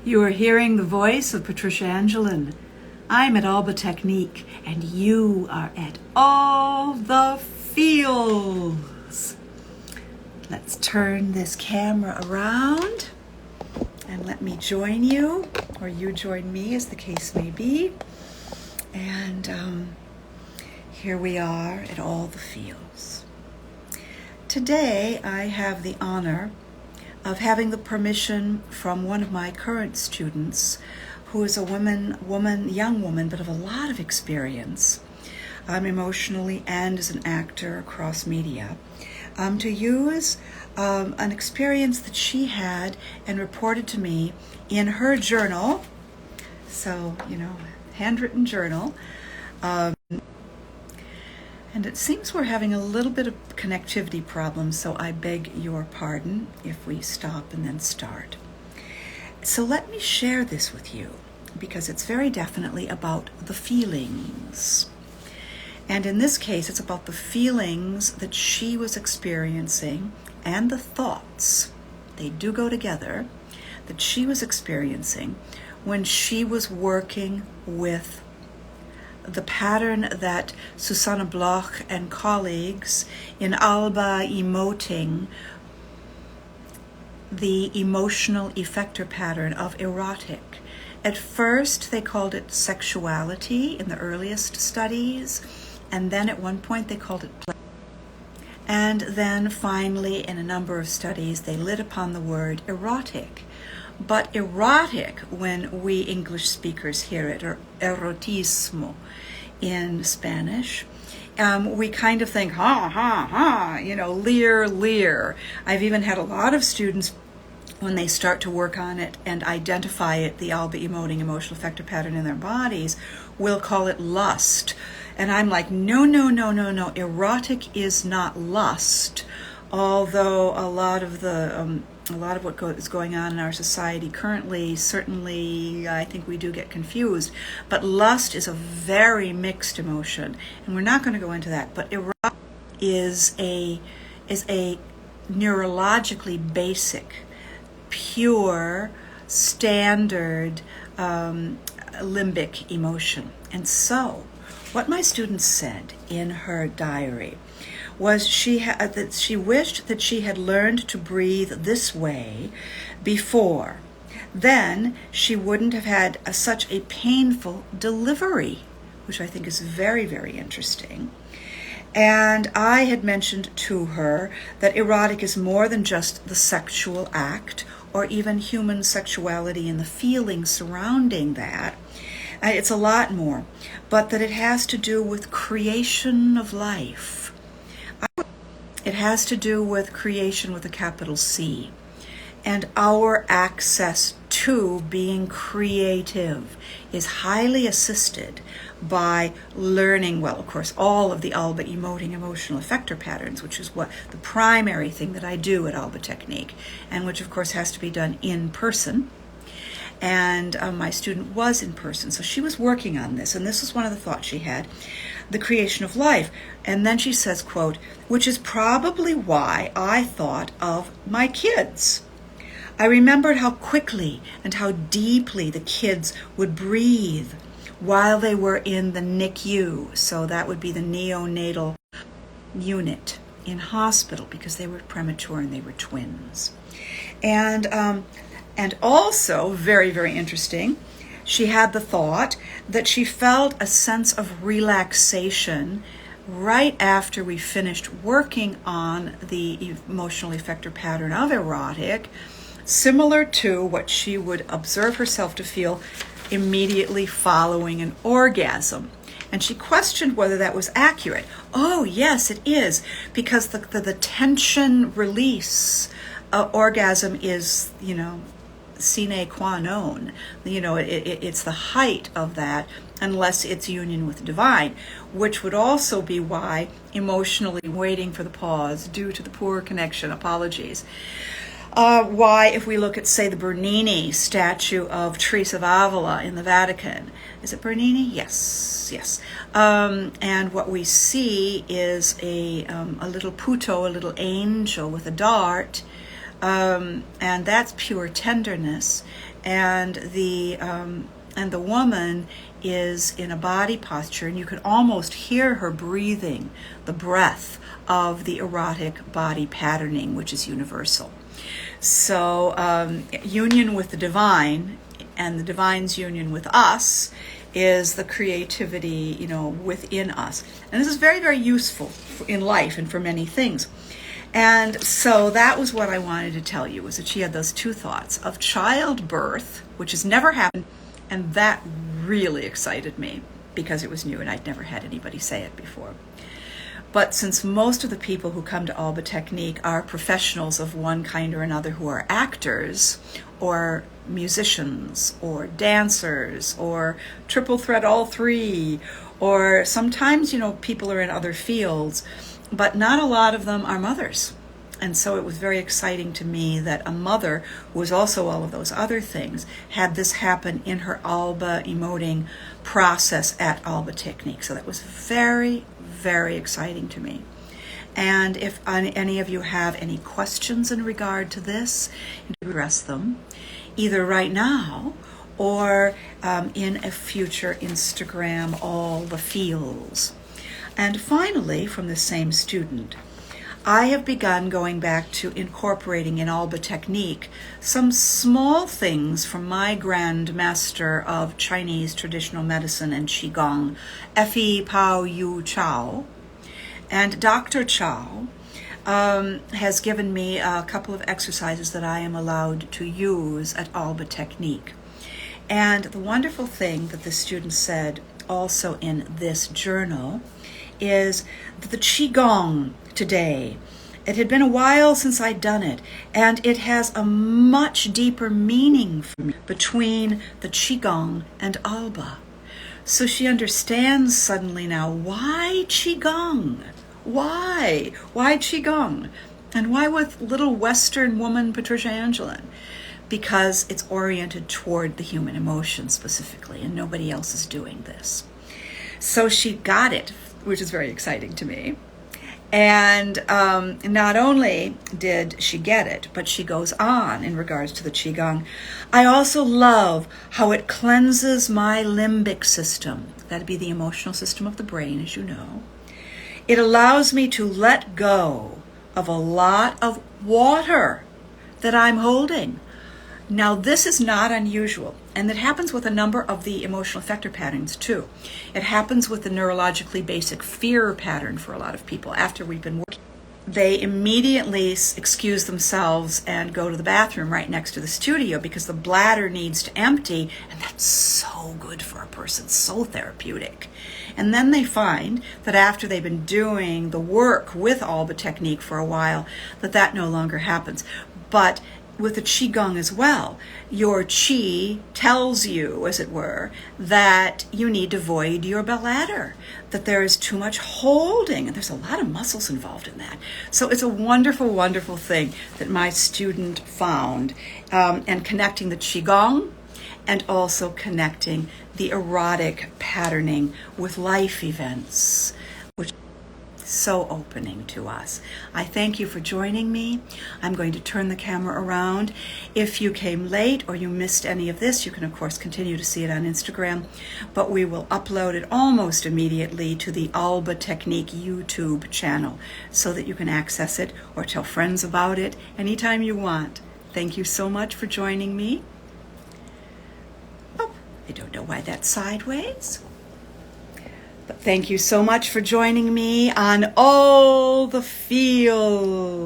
You are hearing the voice of Patricia Angelin. I'm at Alba Technique, and you are at all the feels. Let's turn this camera around and let me join you, or you join me, as the case may be. And here we are at all the feels. Today, I have the honor of having the permission from one of my current students, who is a young woman, but of a lot of experience, emotionally and as an actor across media, to use an experience that she had and reported to me in her journal. So, handwritten journal. And it seems we're having a little bit of connectivity problems, so I beg your pardon if we stop and then start. So let me share this with you, because it's very definitely about the feelings. And in this case, it's about the feelings that she was experiencing and the thoughts, they do go together, that she was experiencing when she was working with the pattern that Susanna Bloch and colleagues in Alba emoting, the emotional effector pattern of erotic. At first, they called it sexuality in the earliest studies, and then at one point they called it play. And then finally, in a number of studies, they lit upon the word erotic. But erotic, when we English speakers hear it, or erotismo in Spanish, we kind of think, leer. I've even had a lot of students, when they start to work on it and identify it, the Alba emoting emotional effector pattern in their bodies, will call it lust. And I'm like, no. Erotic is not lust, although a lot of what is going on in our society currently, certainly, I think we do get confused. But lust is a very mixed emotion, and we're not going to go into that. But erotic is a neurologically basic, pure, standard limbic emotion. And so, what my student said in her diary was that she wished that she had learned to breathe this way before. Then she wouldn't have had such a painful delivery, which I think is very, very interesting. And I had mentioned to her that erotic is more than just the sexual act, or even human sexuality and the feelings surrounding that. It's a lot more, but that it has to do with creation of life. It has to do with creation with a capital C, and our access to being creative is highly assisted by learning, well, of course, all of the Alba emoting emotional effector patterns, which is what the primary thing that I do at Alba Technique, and which, of course, has to be done in person. And my student was in person, so she was working on this, and this is one of the thoughts she had, the creation of life. And then she says, quote, which is probably why I thought of my kids. I remembered how quickly and how deeply the kids would breathe while they were in the NICU, so that would be the neonatal unit in hospital, because they were premature and they were twins. And also, very, very interesting, she had the thought that she felt a sense of relaxation right after we finished working on the emotional effector pattern of erotic, similar to what she would observe herself to feel immediately following an orgasm. And she questioned whether that was accurate. Oh, yes, it is, because the tension release orgasm is, sine qua non. It's the height of that, unless it's union with divine, which would also be why emotionally waiting for the pause due to the poor connection. Apologies. Why, if we look at, say, the Bernini statue of Teresa of Avila in the Vatican, is it Bernini? Yes. And what we see is a little puto, a little angel with a dart, and that's pure tenderness. and the woman is in a body posture, and you can almost hear her breathing the breath of the erotic body patterning, which is universal. So union with the divine, and the divine's union with us, is the creativity, within us. And this is very, very useful in life and for many things. And so that was what I wanted to tell you, was that she had those two thoughts of childbirth, which has never happened, and that really excited me because it was new and I'd never had anybody say it before. But since most of the people who come to Alba Technique are professionals of one kind or another, who are actors or musicians or dancers or triple threat all three, or sometimes, people are in other fields, but not a lot of them are mothers. And so it was very exciting to me that a mother, who was also all of those other things, had this happen in her Alba emoting process at Alba Technique. So that was very, very exciting to me. And if any of you have any questions in regard to this, address them either right now or in a future Instagram, All the Feels. And finally, from the same student, I have begun going back to incorporating in Alba Technique some small things from my Grand Master of Chinese traditional medicine and Qigong, Effie Pao Yu Chao. And Dr. Chao has given me a couple of exercises that I am allowed to use at Alba Technique. And the wonderful thing that the student said also in this journal is that the Qigong today, it had been a while since I'd done it, and it has a much deeper meaning for me between the Qigong and Alba. So she understands suddenly now, why Qigong? Why? Why Qigong? And why with little Western woman Patricia Angelin? Because it's oriented toward the human emotion specifically, and nobody else is doing this. So she got it, which is very exciting to me. And not only did she get it, but she goes on in regards to the Qigong. I also love how it cleanses my limbic system. That'd be the emotional system of the brain, as you know. It allows me to let go of a lot of water that I'm holding. Now, this is not unusual, and it happens with a number of the emotional effector patterns too. It happens with the neurologically basic fear pattern for a lot of people. After we've been working, they immediately excuse themselves and go to the bathroom right next to the studio because the bladder needs to empty, and that's so good for a person, so therapeutic. And then they find that after they've been doing the work with Alba Technique for a while, that no longer happens. But with the Qigong as well, your Qi tells you, as it were, that you need to void your bladder, that there is too much holding, and there's a lot of muscles involved in that. So it's a wonderful, wonderful thing that my student found, and connecting the Qigong and also connecting the erotic patterning with life events, which so opening to us. I thank you for joining me. I'm going to turn the camera around. If you came late or you missed any of this, you can of course continue to see it on Instagram, but we will upload it almost immediately to the Alba Technique YouTube channel so that you can access it or tell friends about it anytime you want. Thank you so much for joining me. Oh, I don't know why that's sideways. But thank you so much for joining me on All the Feels.